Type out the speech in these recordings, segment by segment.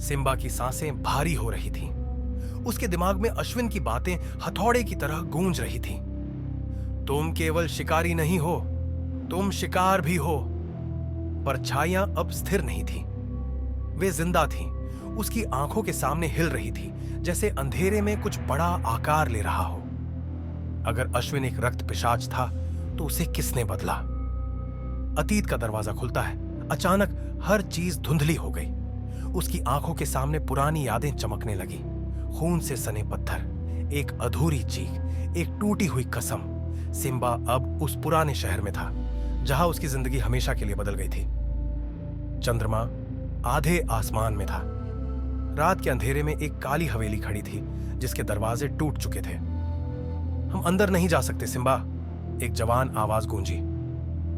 Simba की सांसें भारी हो रही थीं। उसके दिमाग में अश्विन की बातें हथौड़े की तरह गूंज रही थीं। तुम केवल शिकारी नहीं हो, तुम शिकार भी हो। परछाइयां अब स्थिर नहीं थीं। वे जिंदा थीं। उसकी आंखों के सामने हिल रही थी, जैसे अंधेरे में कुछ बड़ा आकार ले रहा हो। अगर अश्विन एक रक्त पिशाच था, तो उसे किसने बदला? अतीत का दरवाजा खुलता है। अचानक हर चीज धुंधली हो गई। उसकी आंखों के सामने पुरानी यादें चमकने लगी। खून से सने पत्थर, एक अधूरी चीख, एक टूटी हुई कसम। सिम्बा अब उस पुराने शहर में था, जहां उसकी जिंदगी हमेशा के लिए बदल गई थी। चंद्रमा आधे आसमान में था। रात के अंधेरे में एक काली हवेली खड़ी थी, जिसके दरवाजे टूट चुके थे। हम अंदर नहीं जा सकते सिम्बा, एक जवान आवाज गूंजी।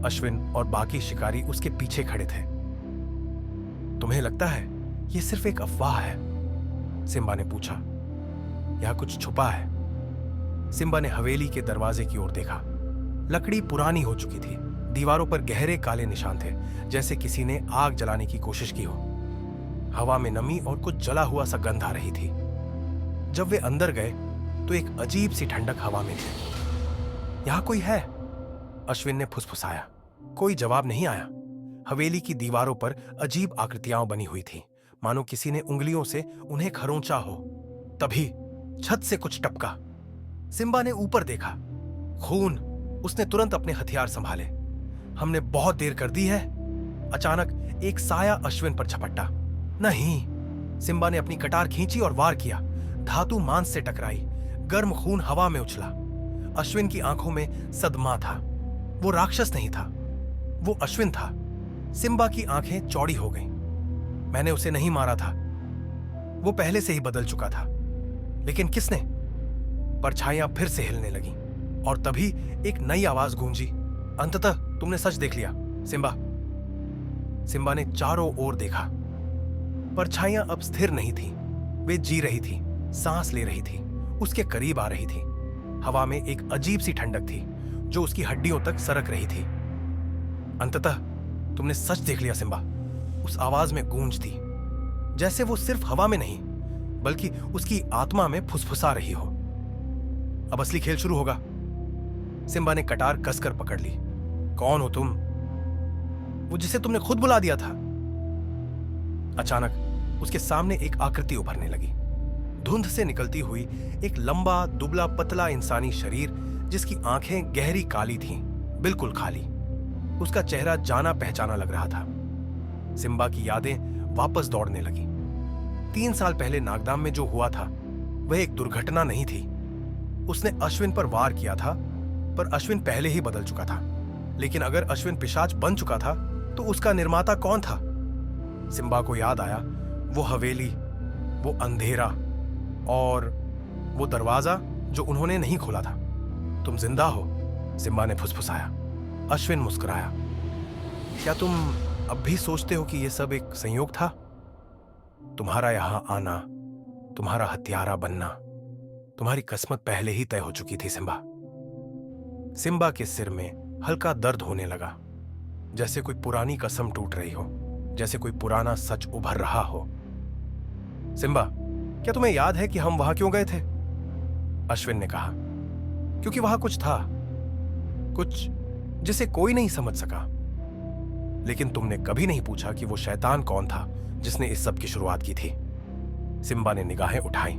अश्विन और बाकी शिकारी उसके पीछे खड़े थे। तुम्हें लगता है यह सिर्फ एक अफवाह है? सिम्बा ने पूछा। यहां कुछ छुपा है। सिम्बा ने हवेली के दरवाजे की ओर देखा। लकड़ी पुरानी हो चुकी थी। दीवारों पर गहरे काले निशान थे, जैसे किसी ने आग जलाने की कोशिश की हो। हवा में नमी और कुछ जला हुआ सा गंध आ रही थी। जब वे अंदर गए तो एक अजीब सी ठंडक हवा में थी। यहां कोई है? अश्विन ने फुसफुसाया। कोई जवाब नहीं आया। हवेली की दीवारों पर अजीब आकृतियां बनी हुई थी, मानो किसी ने उंगलियों से उन्हें खरोंचा हो। तभी छत से कुछ टपका। सिम्बा ने ऊपर देखा। खून। उसने तुरंत अपने हथियार संभाले। हमने बहुत देर कर दी है। अचानक एक साया अश्विन पर झपटा। नहीं। सिम्बा ने अपनी कटार खींची और वार किया। धातु मांस से टकराई। गर्म खून हवा में उछला। अश्विन की आंखों में सदमा था। वो राक्षस नहीं था, वो अश्विन था। सिम्बा की आंखें चौड़ी हो गईं। मैंने उसे नहीं मारा था। वो पहले से ही बदल चुका था। लेकिन किसने? परछाइयां फिर से हिलने लगीं और तभी एक नई आवाज गूंजी। अंततः तुमने सच देख लिया, सिम्बा। सिम्बा ने चारों ओर देखा। परछाइयां अब स्थिर नहीं थीं। वे जी रही थीं, सांस ले रही थीं, उसके करीब आ रही थीं। हवा में एक अजीब सी ठंडक थी, जो उसकी हड्डियों तक सरक रही थी। अंततः तुमने सच देख लिया, सिम्बा। उस आवाज में गूंज थी, जैसे वो सिर्फ हवा में नहीं, बल्कि उसकी आत्मा में फुसफुसा रही हो। अब असली खेल शुरू होगा। सिम्बा ने कटार कसकर पकड़ ली। कौन हो तुम? वो जिसे तुमने खुद बुला दिया था। अचानक उसके सामने एक आकृति उभरने लगी। धुंध से निकलती हुई एक लंबा, दुबला, पतला इंसानी शरीर, जिसकी आंखें गहरी काली थीं, बिल्कुल खाली। उसका चेहरा जाना पहचाना लग रहा था। सिम्बा की यादें वापस दौड़ने लगी। 3 साल पहले नागदाम में जो हुआ था, वह एक दुर्घटना नहीं थी। उसने अश्विन पर वार किया था, पर अश्विन पहले ही बदल चुका था। लेकिन अगर अश्विन पिशाच बन चुका था, तो उसका निर्माता कौन था? सिम्बा को याद आया, वो हवेली, वो अंधेरा और वो दरवाजा जो उन्होंने नहीं खोला था। तुम जिंदा हो, सिम्बा ने फुसफुसाया। अश्विन मुस्कुराया। क्या तुम अब भी सोचते हो कि यह सब एक संयोग था? तुम्हारा यहां आना, तुम्हारा हत्यारा बनना, तुम्हारी किस्मत पहले ही तय हो चुकी थी, सिम्बा। सिम्बा के सिर में हल्का दर्द होने लगा, जैसे कोई पुरानी कसम टूट रही हो, जैसे कोई पुराना सच उभर रहा हो। सिम्बा, क्या तुम्हें याद है कि हम वहां क्यों गए थे? अश्विन ने कहा। क्योंकि वहां कुछ था, कुछ जिसे कोई नहीं समझ सका। लेकिन तुमने कभी नहीं पूछा कि वो शैतान कौन था जिसने इस सब की शुरुआत की थी। सिम्बा ने निगाहें उठाई।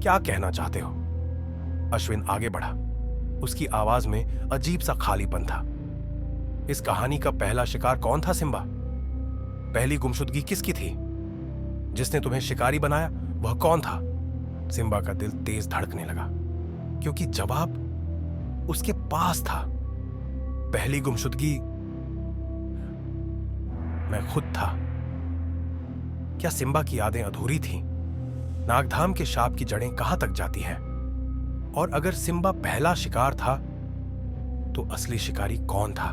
क्या कहना चाहते हो? अश्विन आगे बढ़ा। उसकी आवाज में अजीब सा खालीपन था। इस कहानी का पहला शिकार कौन था, सिम्बा? पहली गुमशुदगी किसकी थी? जिसने तुम्हें शिकारी बनाया, वह कौन था? सिम्बा का दिल तेज धड़कने लगा, क्योंकि जवाब उसके पास था। पहली गुमशुदगी मैं खुद था। क्या सिम्बा की यादें अधूरी थीं? नागधाम के शाप की जड़ें कहां तक जाती हैं? और अगर सिम्बा पहला शिकार था, तो असली शिकारी कौन था?